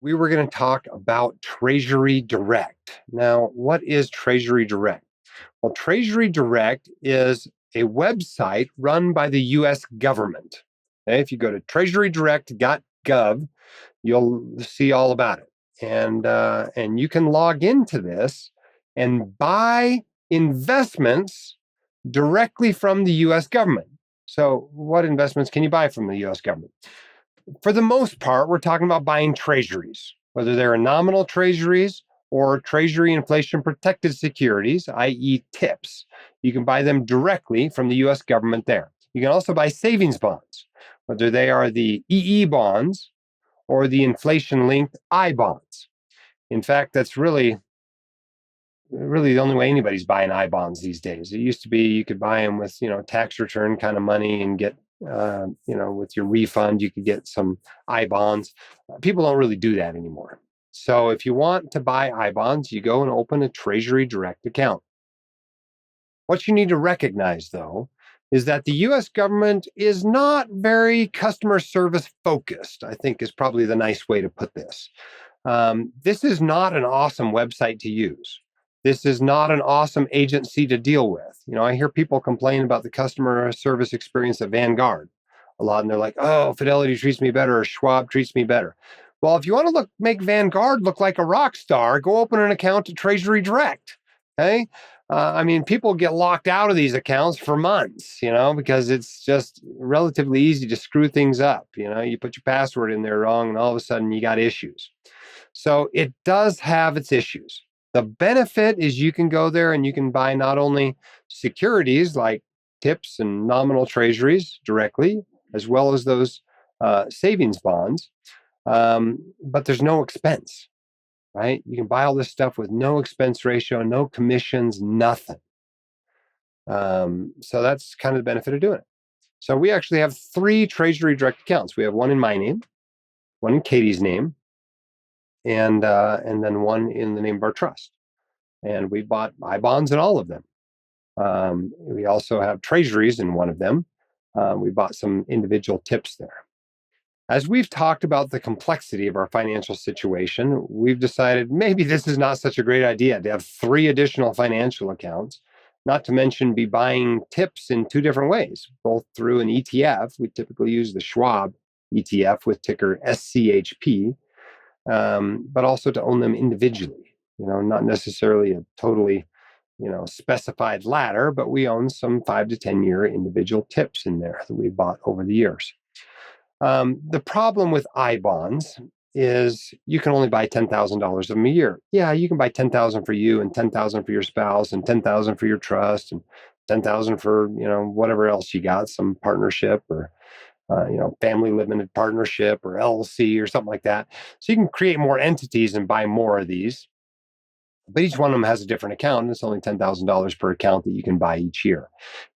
We were going to talk about Treasury Direct. Now, what is Treasury Direct? Well, Treasury Direct is a website run by the US government. Okay? If you go to treasurydirect.gov, you'll see all about it. And you can log into this and buy investments directly from the US government. So, what investments can you buy from the US government? For the most part, we're talking about buying treasuries, whether they're nominal treasuries or treasury inflation protected securities, i.e., TIPS. You can buy them directly from the US government there. You can also buy savings bonds, whether they are the EE bonds or the inflation linked I bonds. In fact, that's really the only way anybody's buying I bonds these days. It used to be you could buy them with, tax return kind of money and get, with your refund, you could get some I bonds. People don't really do that anymore. So if you want to buy I bonds, you go and open a Treasury Direct account. What you need to recognize, though, is that the US government is not very customer service focused, I think is probably the nice way to put this. This is not an awesome website to use. This is not an awesome agency to deal with. I hear people complain about the customer service experience at Vanguard a lot, and they're like, "Oh, Fidelity treats me better, or Schwab treats me better." Well, if you want to make Vanguard look like a rock star, go open an account at Treasury Direct. Okay, people get locked out of these accounts for months, because it's just relatively easy to screw things up. You put your password in there wrong, and all of a sudden you got issues. So it does have its issues. The benefit is you can go there and you can buy not only securities like TIPS and nominal treasuries directly, as well as those savings bonds, but there's no expense, right? You can buy all this stuff with no expense ratio, no commissions, nothing. So that's kind of the benefit of doing it. So we actually have 3 Treasury Direct accounts. We have one in my name, one in Katie's name, and then one in the name of our trust. And we bought I bonds in all of them. We also have treasuries in one of them. We bought some individual TIPS there. As we've talked about the complexity of our financial situation, we've decided maybe this is not such a great idea to have 3 additional financial accounts, not to mention be buying TIPS in 2 different ways, both through an ETF. We typically use the Schwab ETF with ticker SCHP, but also to own them individually, not necessarily a totally, specified ladder, but we own some 5 to 10 year individual TIPS in there that we bought over the years. The problem with I bonds is you can only buy $10,000 of them a year. Yeah, you can buy 10,000 for you and 10,000 for your spouse and 10,000 for your trust and 10,000 for, whatever else you got, some partnership or family limited partnership or LLC or something like that. So you can create more entities and buy more of these. But each one of them has a different account, and it's only $10,000 per account that you can buy each year.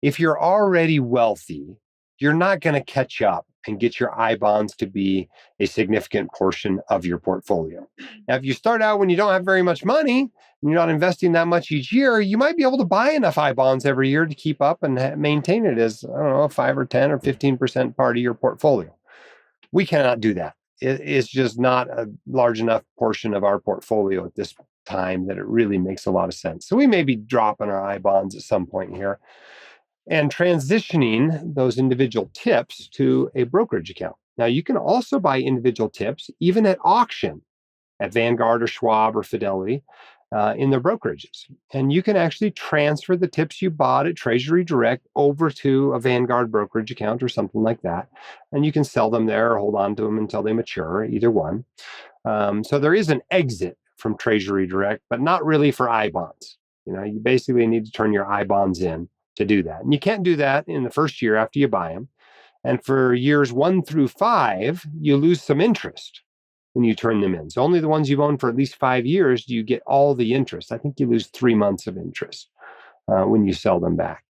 If you're already wealthy, you're not going to catch up and get your I bonds to be a significant portion of your portfolio. Now, if you start out when you don't have very much money and you're not investing that much each year, you might be able to buy enough I bonds every year to keep up and maintain it as, I don't know, 5 or 10 or 15% part of your portfolio. We cannot do that. It is just not a large enough portion of our portfolio at this time that it really makes a lot of sense. So we may be dropping our I bonds at some point here and transitioning those individual TIPS to a brokerage account. Now, you can also buy individual TIPS even at auction at Vanguard or Schwab or Fidelity in their brokerages. And you can actually transfer the TIPS you bought at Treasury Direct over to a Vanguard brokerage account or something like that. And you can sell them there or hold on to them until they mature, either one. So there is an exit from Treasury Direct, but not really for I bonds. You basically need to turn your I bonds in to do that. And you can't do that in the first year after you buy them. And for years 1 through 5, you lose some interest when you turn them in. So only the ones you've owned for at least 5 years do you get all the interest. I think you lose 3 months of interest when you sell them back.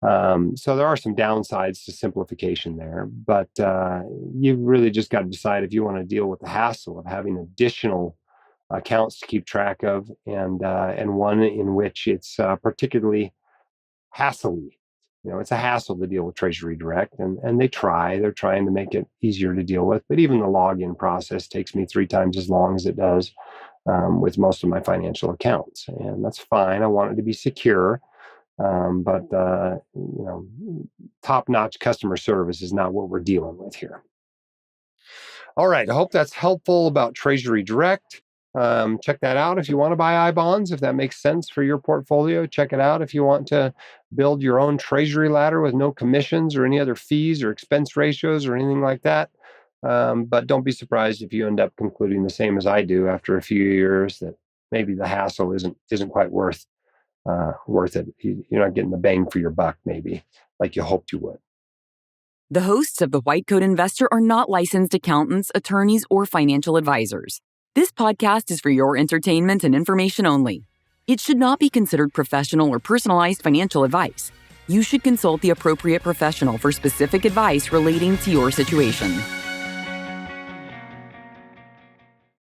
So there are some downsides to simplification there, but you really just got to decide if you want to deal with the hassle of having additional accounts to keep track of, and one in which it's particularly hassle-y It's a hassle to deal with Treasury Direct, and they're trying to make it easier to deal with. But even the login process takes me 3 times as long as it does with most of my financial accounts. And that's fine. I want it to be secure. But top-notch customer service is not what we're dealing with here. All right. I hope that's helpful about Treasury Direct. Check that out if you want to buy I-bonds, if that makes sense for your portfolio. Check it out if you want to build your own Treasury ladder with no commissions or any other fees or expense ratios or anything like that. But don't be surprised if you end up concluding the same as I do after a few years, that maybe the hassle isn't quite worth it. You're not getting the bang for your buck, maybe, like you hoped you would. The hosts of The White Coat Investor are not licensed accountants, attorneys, or financial advisors. This podcast is for your entertainment and information only. It should not be considered professional or personalized financial advice. You should consult the appropriate professional for specific advice relating to your situation.